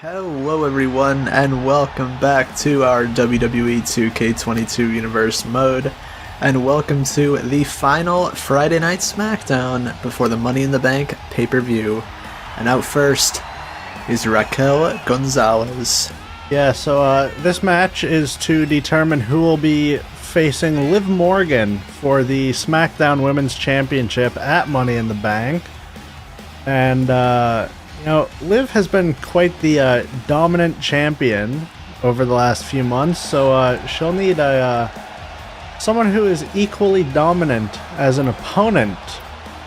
Hello everyone and welcome back to our WWE 2K22 Universe mode, and welcome to the final Friday Night SmackDown before the Money in the Bank pay-per-view. And out first is Raquel Gonzalez. Yeah, so this match is to determine who will be facing Liv Morgan for the SmackDown Women's Championship at Money in the Bank. And you know, Liv has been quite the dominant champion over the last few months, so she'll need someone who is equally dominant as an opponent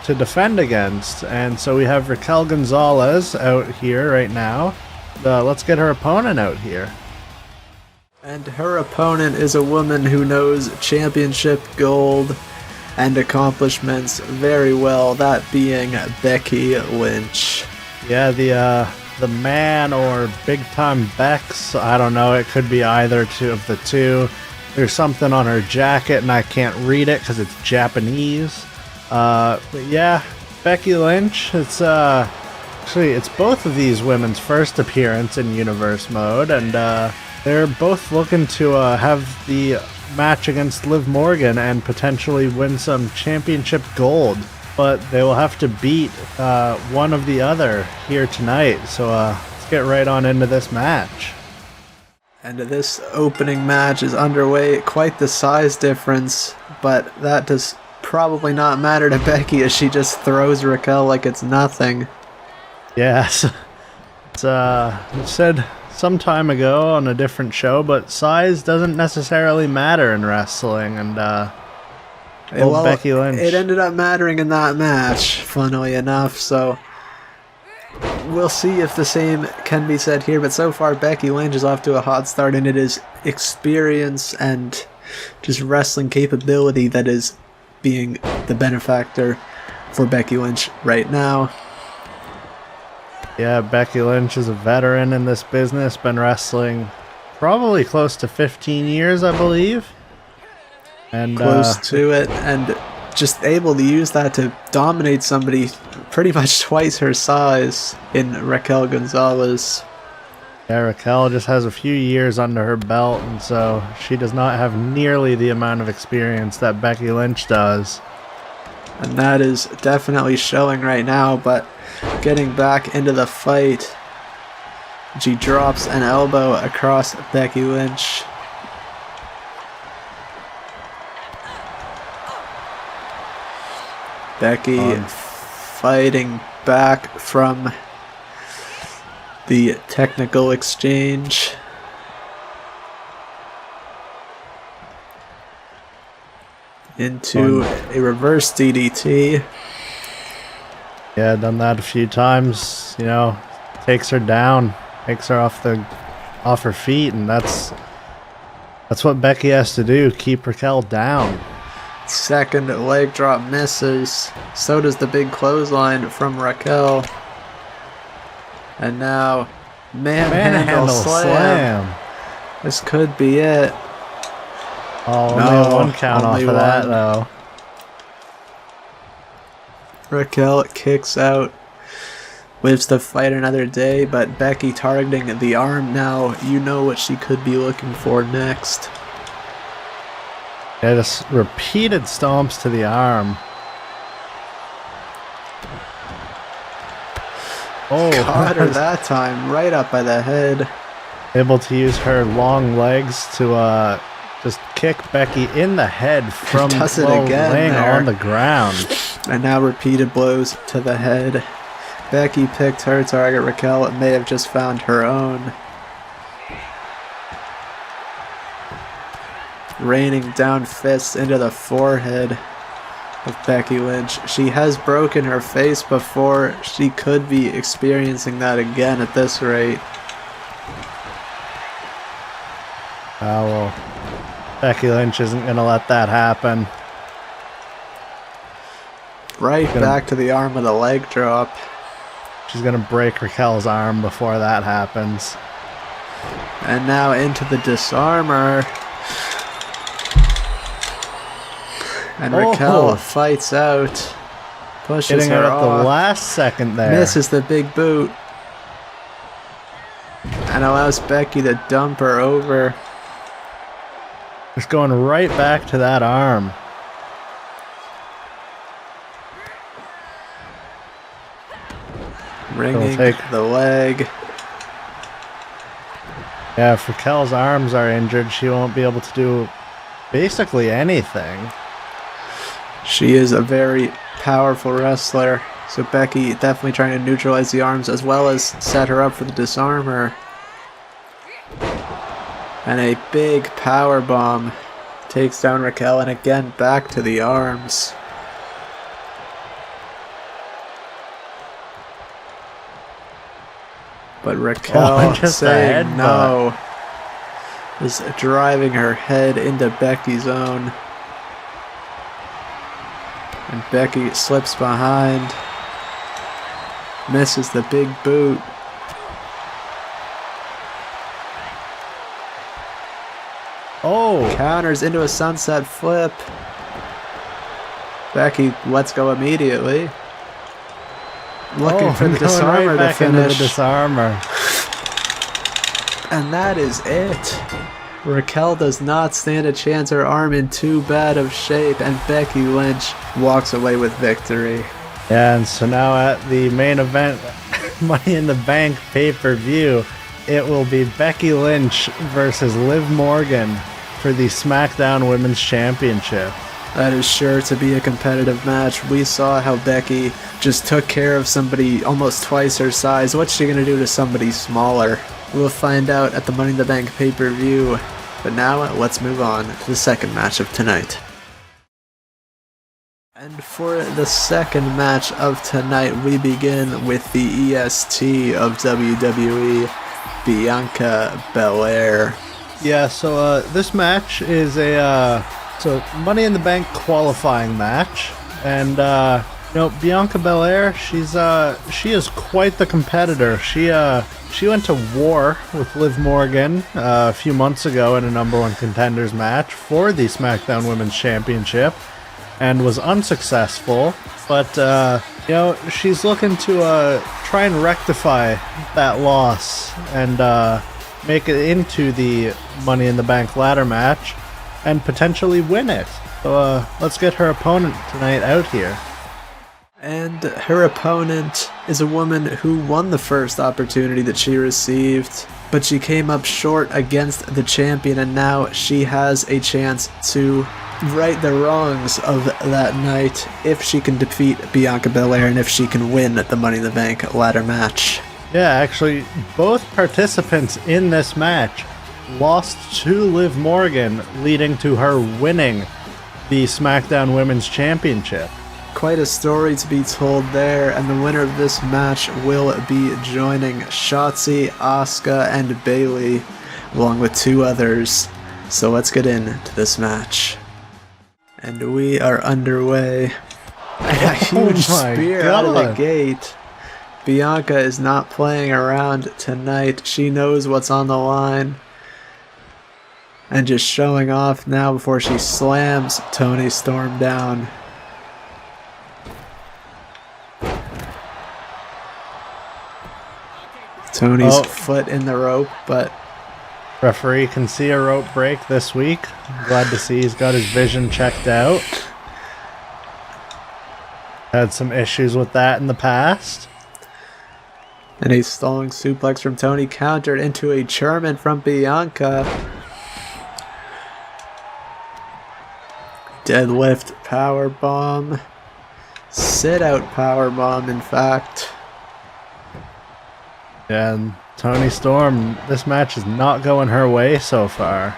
to defend against. And so we have Raquel Gonzalez out here right now. Let's get her opponent out here. And her opponent is a woman who knows championship gold and accomplishments very well, that being Becky Lynch. Yeah, the man or big time Bex, I don't know, it could be either of the two. There's something on her jacket and I can't read it because it's Japanese. But yeah, Becky Lynch, it's actually it's both of these women's first appearance in Universe mode, and they're both looking to have the match against Liv Morgan and potentially win some championship gold. But they will have to beat one of the other here tonight. So let's get right on into this match. And this opening match is underway. Quite the size difference, but that does probably not matter to Becky as she just throws Raquel like it's nothing. Yes. It's said some time ago on a different show, but size doesn't necessarily matter in wrestling. And well, Becky Lynch, it ended up mattering in that match, funnily enough, so we'll see if the same can be said here. But so far, Becky Lynch is off to a hot start, and it is experience and just wrestling capability that is being the benefactor for Becky Lynch right now. Yeah, Becky Lynch is a veteran in this business, been wrestling probably close to 15 years, I believe. And close to it, and just able to use that to dominate somebody pretty much twice her size in Raquel Gonzalez. Yeah, Raquel just has a few years under her belt, and so she does not have nearly the amount of experience that Becky Lynch does. And that is definitely showing right now, but getting back into the fight, she drops an elbow across Becky Lynch. Becky fighting back from the technical exchange. Into a reverse DDT. Yeah, done that a few times. You know, takes her down, takes her off her feet, and that's what Becky has to do. Keep Raquel down. Second leg drop misses. So does the big clothesline from Raquel. And now manhandle slam. This could be it. Oh, no, one count off of that though. Raquel kicks out. Lives to fight another day, but Becky targeting the arm now. You know what she could be looking for next. Yeah, just repeated stomps to the arm. Oh, caught her that time, right up by the head. Able to use her long legs to just kick Becky in the head from laying on the ground. And now repeated blows to the head. Becky picked her target. Raquel may have just found her own. Raining down fists into the forehead of Becky Lynch. She has broken her face before. She could be experiencing that again at this rate. Oh, well, Becky Lynch isn't going to let that happen. Right back to the arm with a leg drop. She's going to break Raquel's arm before that happens. And now into the disarmer. And Raquel fights out. Pushes her her at off. the last second there. Misses the big boot. and allows Becky to dump her over. Just going right back to that arm. Ringing the leg. Yeah, if Raquel's arms are injured, she won't be able to do basically anything. She is a very powerful wrestler, so Becky definitely trying to neutralize the arms as well as set her up for the disarmer. And a big power bomb takes down Raquel, and again back to the arms. But Raquel saying no, is driving her head into Becky's own. And Becky slips behind, misses the big boot. Oh! Counters into a sunset flip. Becky lets go immediately. Looking for the disarmer right to finish. The disarmer. And that is it. Raquel does not stand a chance, her arm in too bad of shape, and Becky Lynch walks away with victory. Yeah, and so now at the main event, Money in the Bank pay-per-view, it will be Becky Lynch versus Liv Morgan for the SmackDown Women's Championship. That is sure to be a competitive match. We saw how Becky just took care of somebody almost twice her size. What's she going to do to somebody smaller? We'll find out at the Money in the Bank pay-per-view. But now, let's move on to the second match of tonight. And for the second match of tonight, we begin with the EST of WWE, Bianca Belair. Yeah, so this match is a Money in the Bank qualifying match, and Bianca Belair, she is quite the competitor. She went to war with Liv Morgan a few months ago in a number one contenders match for the SmackDown Women's Championship, and was unsuccessful. But she's looking to try and rectify that loss and make it into the Money in the Bank ladder match and potentially win it. So let's get her opponent tonight out here. And her opponent is a woman who won the first opportunity that she received, but she came up short against the champion, and now she has a chance to right the wrongs of that night if she can defeat Bianca Belair and if she can win the Money in the Bank ladder match. Yeah, actually, both participants in this match lost to Liv Morgan, leading to her winning the SmackDown Women's Championship. Quite a story to be told there, and the winner of this match will be joining Shotzi, Asuka, and Bayley, along with two others. So let's get into this match. And we are underway. And a huge spear out of the gate. Bianca is not playing around tonight. She knows what's on the line. And just showing off now before she slams Toni Storm down. Tony's foot in the rope, but referee can see a rope break this week. Glad to see he's got his vision checked out. Had some issues with that in the past. And a stalling suplex from Toni countered into a German from Bianca. Deadlift powerbomb. Sit out powerbomb, in fact. Yeah, and Toni Storm, this match is not going her way so far.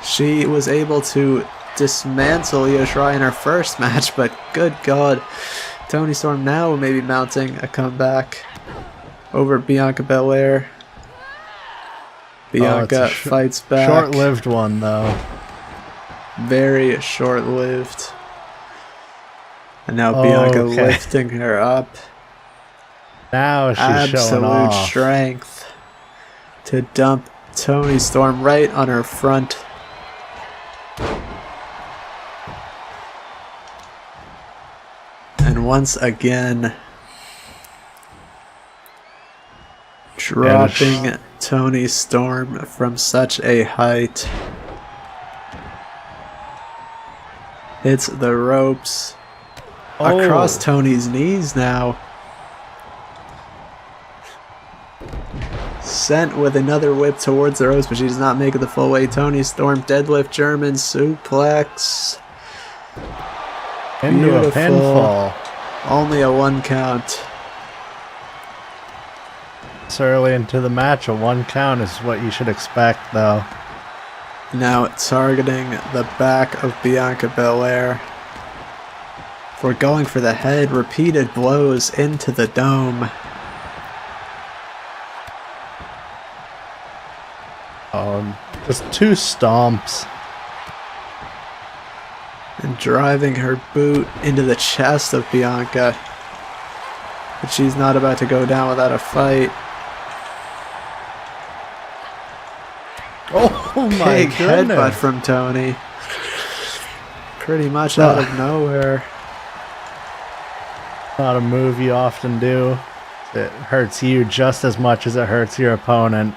She was able to dismantle Io Shirai in her first match, but good God. Toni Storm now may be mounting a comeback over Bianca Belair. Bianca fights back. Short-lived one, though. Very short-lived. And now Bianca lifting her up. Now she's showing off. Absolute strength to dump Toni Storm right on her front. And once again, Dropping Toni Storm from such a height. Hits the ropes. Across Toni's knees now. Sent with another whip towards the ropes, but she does not make it the full way. Toni Storm deadlift German suplex. Into a pinfall. Only a 1 count. It's early into the match. A 1 count is what you should expect, though. Now targeting the back of Bianca Belair. For going for the head. Repeated blows into the dome. Just 2 stomps. And driving her boot into the chest of Bianca. But she's not about to go down without a fight. Oh my Big goodness. headbutt from Toni. Pretty much out of nowhere. Not a move you often do. It hurts you just as much as it hurts your opponent.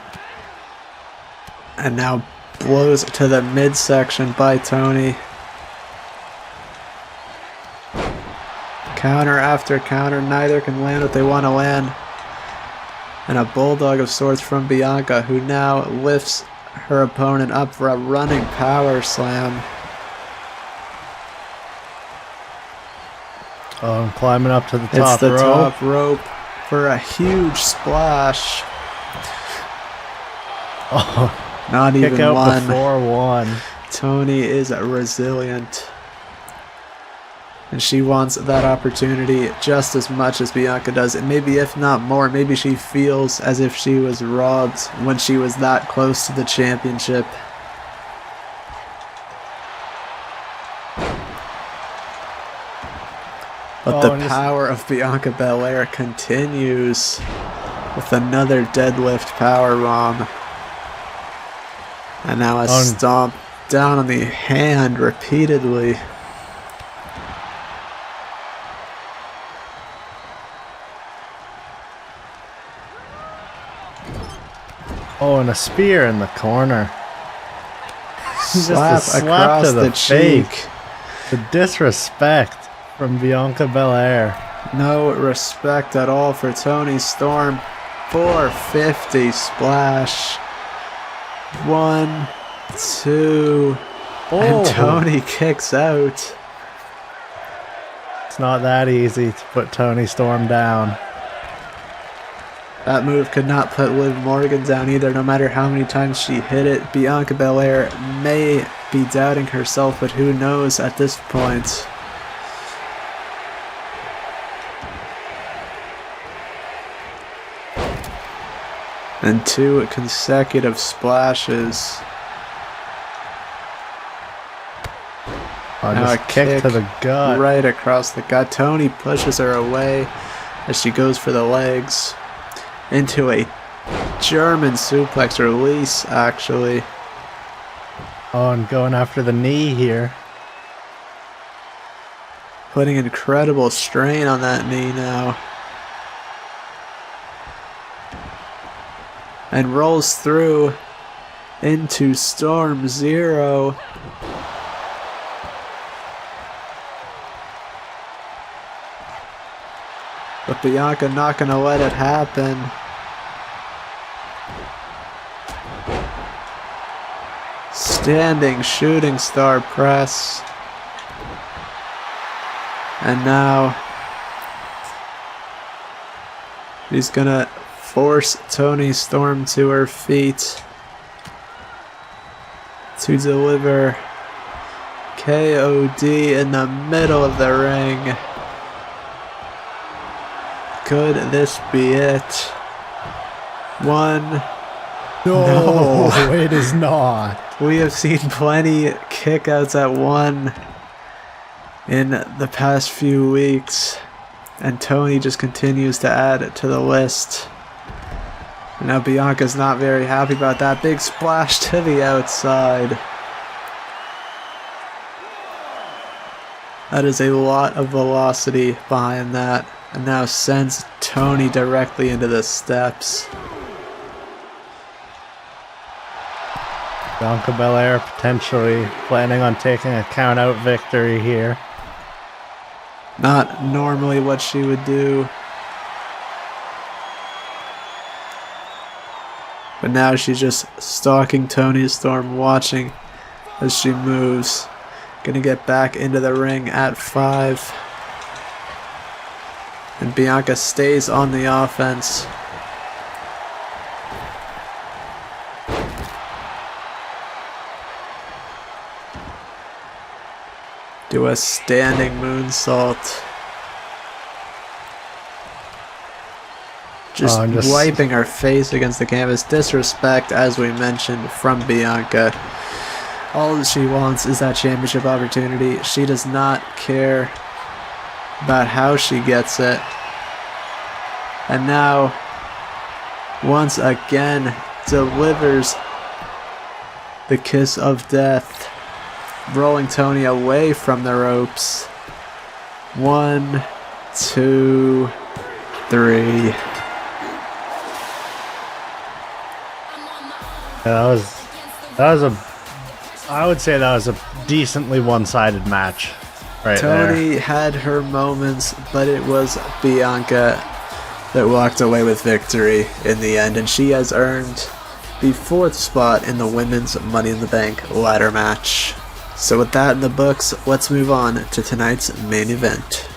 And now blows to the midsection by Toni. Counter after counter, neither can land what they want to land. And a bulldog of sorts from Bianca, who now lifts her opponent up for a running power slam. Oh, I'm climbing up to the top rope. It's the top rope for a huge splash. Oh, not kick even out one. before 1. Toni is resilient. And she wants that opportunity just as much as Bianca does. And maybe if not more, maybe she feels as if she was robbed when she was that close to the championship. But the power of Bianca Belair continues with another deadlift powerbomb. And now a stomp down on the hand repeatedly. Oh, and a spear in the corner. Slap Just a slap across to the cheek. face. The disrespect from Bianca Belair. No respect at all for Toni Storm. 450 splash. 1, 2, and Toni kicks out. It's not that easy to put Toni Storm down. That move could not put Liv Morgan down either, no matter how many times she hit it. Bianca Belair may be doubting herself, but who knows at this point. And 2 consecutive splashes. Now just a kick to the gut. Right across the gut. Toni pushes her away as she goes for the legs. Into a German suplex release, actually. Oh, and going after the knee here. Putting incredible strain on that knee now. And rolls through into Storm Zero. But Bianca not going to let it happen. Standing shooting star press. And now she's going to force Toni Storm to her feet to deliver KOD in the middle of the ring. Could this be it? 1. No, it is not. We have seen plenty kickouts at 1 in the past few weeks. And Toni just continues to add it to the list. And now Bianca's not very happy about that. Big splash to the outside. That is a lot of velocity behind that. And now sends Toni directly into the steps. Bianca Belair potentially planning on taking a count-out victory here. Not normally what she would do. But now she's just stalking Toni Storm, watching as she moves. Gonna get back into the ring at 5. And Bianca stays on the offense. Do a standing moonsault. Just wiping her face against the canvas. Disrespect, as we mentioned, from Bianca. All that she wants is that championship opportunity. She does not care about how she gets it. And now, once again, delivers the kiss of death, rolling Toni away from the ropes. 1, 2, 3. Yeah, I would say that was a decently one-sided match right Toni there. had her moments, but it was Bianca that walked away with victory in the end, and she has earned the 4th spot in the Women's Money in the Bank ladder match. So with that in the books, let's move on to tonight's main event.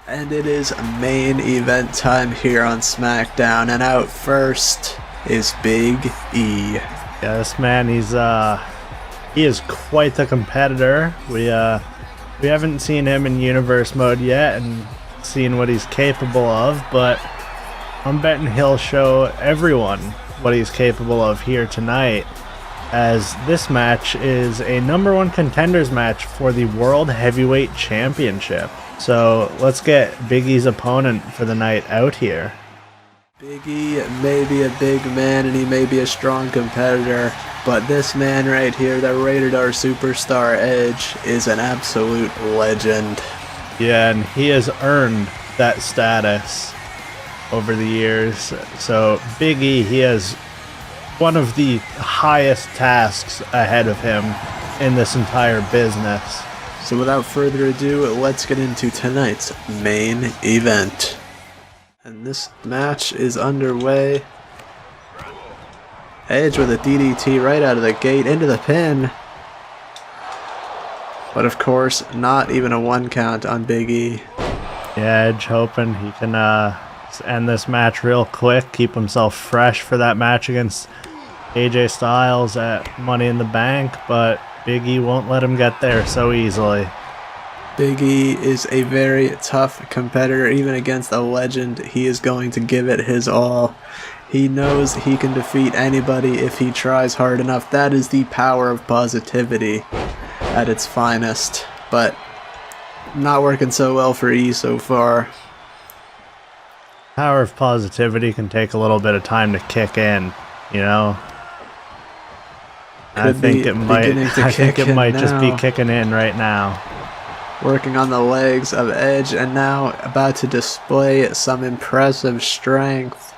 And it is main event time here on SmackDown, and out first is Big E. Yeah, this man, he is quite the competitor. We haven't seen him in universe mode yet and seen what he's capable of, but I'm betting he'll show everyone what he's capable of here tonight, as this match is a #1 contenders match for the World Heavyweight Championship. So let's get Big E's opponent for the night out here. Big E may be a big man and he may be a strong competitor, but this man right here, the Rated R Superstar Edge, is an absolute legend. Yeah, and he has earned that status over the years. So Big E, he has one of the highest tasks ahead of him in this entire business. So without further ado, let's get into tonight's main event. And this match is underway. Edge with a DDT right out of the gate into the pin. But of course, not even a 1 count on Big E. Yeah, Edge hoping he can end this match real quick, keep himself fresh for that match against AJ Styles at Money in the Bank, but Big E won't let him get there so easily. Big E is a very tough competitor. Even against a legend, he is going to give it his all. He knows he can defeat anybody if he tries hard enough. That is the power of positivity at its finest. But not working so well for E so far. Power of positivity can take a little bit of time to kick in, you know? I think it might just be kicking in right now. Working on the legs of Edge, and now about to display some impressive strength.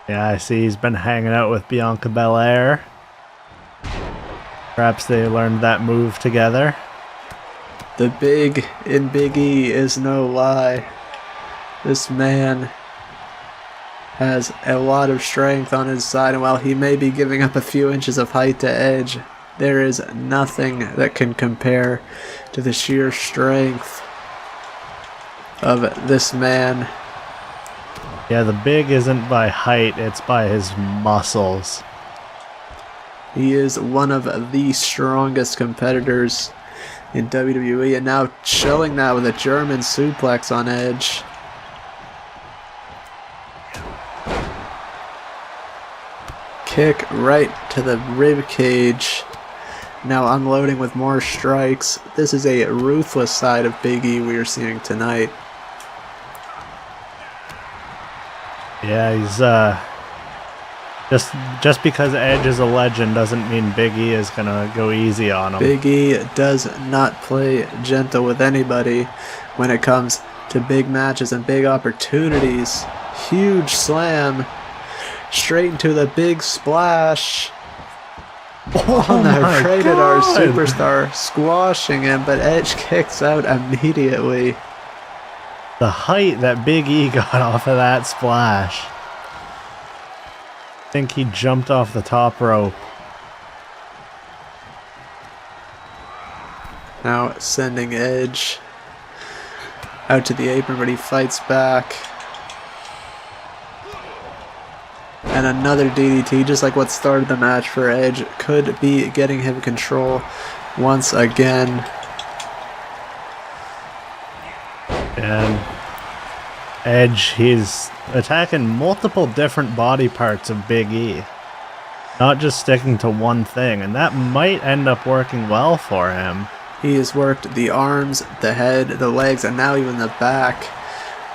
Yeah, I see he's been hanging out with Bianca Belair. Perhaps they learned that move together. The big in Big E is no lie. This man has a lot of strength on his side, and while he may be giving up a few inches of height to Edge, there is nothing that can compare to the sheer strength of this man. Yeah, the big isn't by height, it's by his muscles. He is one of the strongest competitors in WWE, and now showing that with a German suplex on Edge. Kick right to the rib cage. Now unloading with more strikes. This is a ruthless side of Big E we are seeing tonight. Yeah, he's just because Edge is a legend doesn't mean Big E is gonna go easy on him. Big E does not play gentle with anybody when it comes to big matches and big opportunities. Huge slam. Straight into the big splash. Oh On the my Rated R God. Superstar, squashing him, but Edge kicks out immediately. The height that Big E got off of that splash. I think he jumped off the top rope. Now sending Edge out to the apron, but he fights back. And another DDT, just like what started the match for Edge, could be getting him control once again. And Edge, he's attacking multiple different body parts of Big E. Not just sticking to one thing, and that might end up working well for him. He has worked the arms, the head, the legs, and now even the back.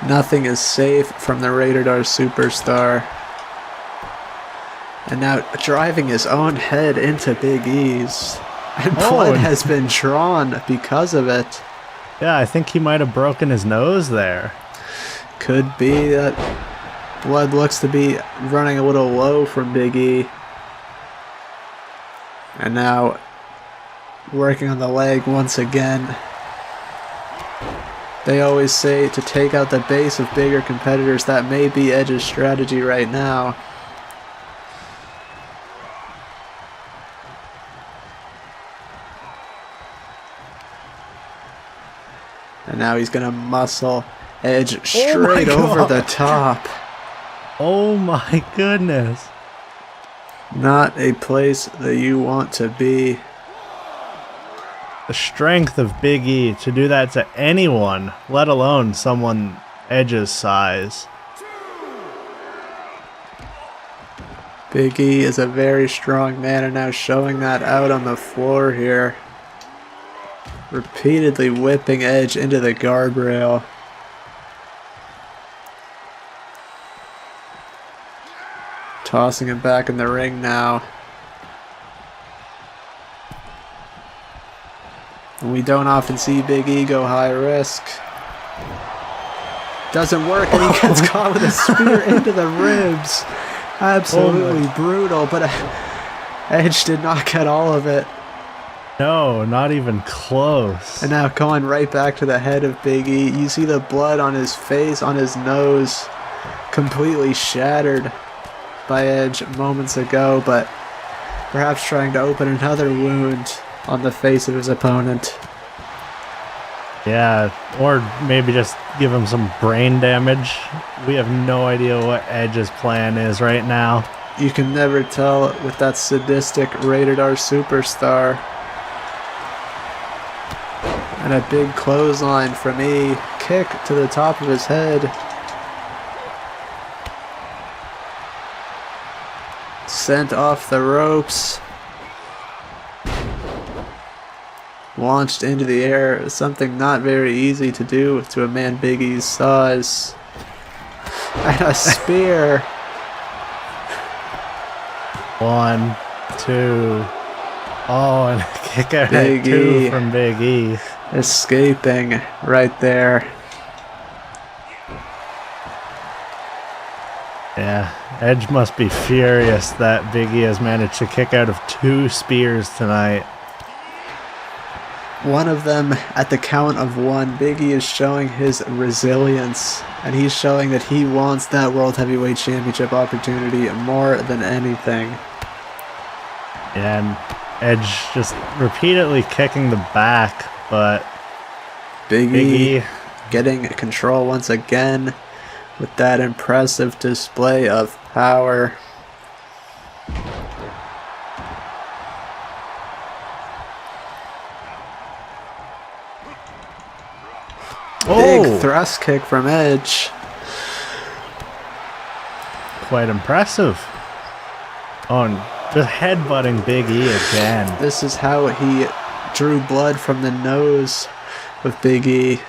Nothing is safe from the Rated R Superstar. And now driving his own head into Big E's. And blood has been drawn because of it. Yeah, I think he might have broken his nose there. Could be that blood looks to be running a little low from Big E. And now working on the leg once again. They always say to take out the base of bigger competitors. That may be Edge's strategy right now. And now he's going to muscle Edge straight over the top. Oh my goodness. Not a place that you want to be. The strength of Big E to do that to anyone, let alone someone Edge's size. Big E is a very strong man, and now showing that out on the floor here. Repeatedly whipping Edge into the guardrail. Tossing him back in the ring now. And we don't often see Big E go high risk. Doesn't work, and he gets caught with a spear into the ribs. Absolutely brutal, but Edge did not get all of it. No, not even close. And now going right back to the head of Big E. You see the blood on his face, on his nose, completely shattered by Edge moments ago, but perhaps trying to open another wound on the face of his opponent. Yeah, or maybe just give him some brain damage. We have no idea what Edge's plan is right now. You can never tell with that sadistic Rated R Superstar. And a big clothesline from E. Kick to the top of his head. Sent off the ropes. Launched into the air. Something not very easy to do to a man Big E's size. And a spear. 1, 2. Oh, and a kick out Big at 2 E. from Big E. Escaping right there. Yeah, Edge must be furious that Big E has managed to kick out of 2 spears tonight. One of them at the count of 1. Big E is showing his resilience, and he's showing that he wants that World Heavyweight Championship opportunity more than anything. And Edge just repeatedly kicking the back, but Big E getting control once again with that impressive display of power. Big thrust kick from Edge. Quite impressive. Oh, and just headbutting Big E again. This is how he drew blood from the nose with Big E.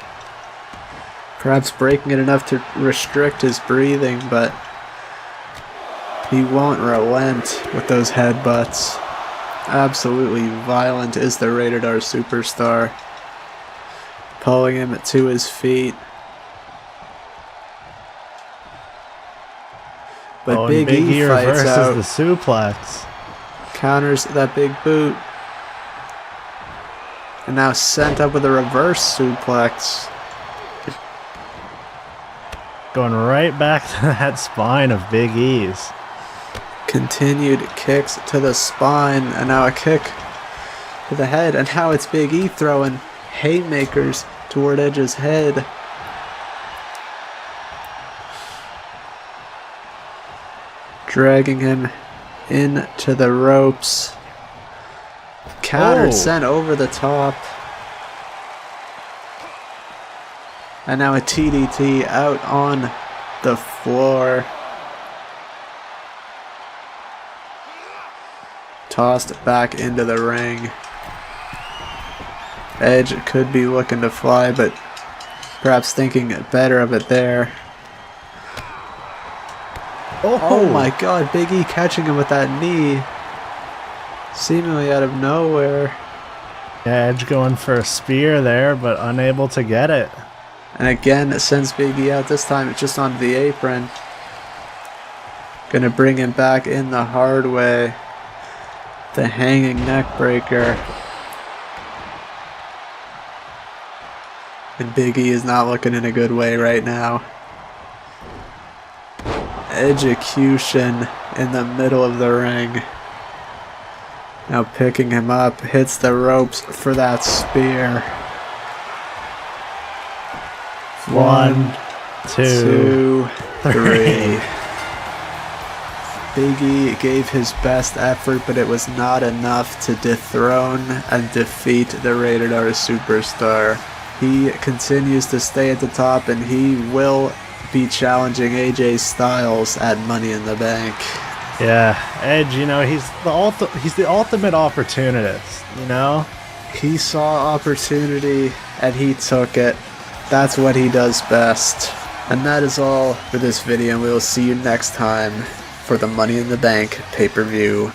Perhaps breaking it enough to restrict his breathing, but he won't relent with those headbutts. Absolutely violent is the Rated R Superstar. Pulling him to his feet. But and Big E fights reverses out, the suplex. counters that big boot. And now sent up with a reverse suplex. Going right back to that spine of Big E's. Continued kicks to the spine, and now a kick to the head, and now it's Big E throwing haymakers toward Edge's head. Dragging him into the ropes. Counter sent over the top. And now a TDT out on the floor. Tossed back into the ring. Edge could be looking to fly, but perhaps thinking better of it there. Oh my god, Big E catching him with that knee. Seemingly out of nowhere. Yeah, Edge going for a spear there, but unable to get it. And again, it sends Big E out. This time it's just onto the apron. Gonna bring him back in the hard way. The hanging neck breaker. And Big E is not looking in a good way right now. Execution in the middle of the ring. Now picking him up, hits the ropes for that spear. 1, 2, 3. Big E gave his best effort, but it was not enough to dethrone and defeat the Rated R Superstar. He continues to stay at the top, and he will be challenging AJ Styles at Money in the Bank. Yeah, Edge, you know, he's the ultimate opportunist, you know? He saw opportunity and he took it. That's what he does best. And that is all for this video, and we will see you next time for the Money in the Bank pay-per-view.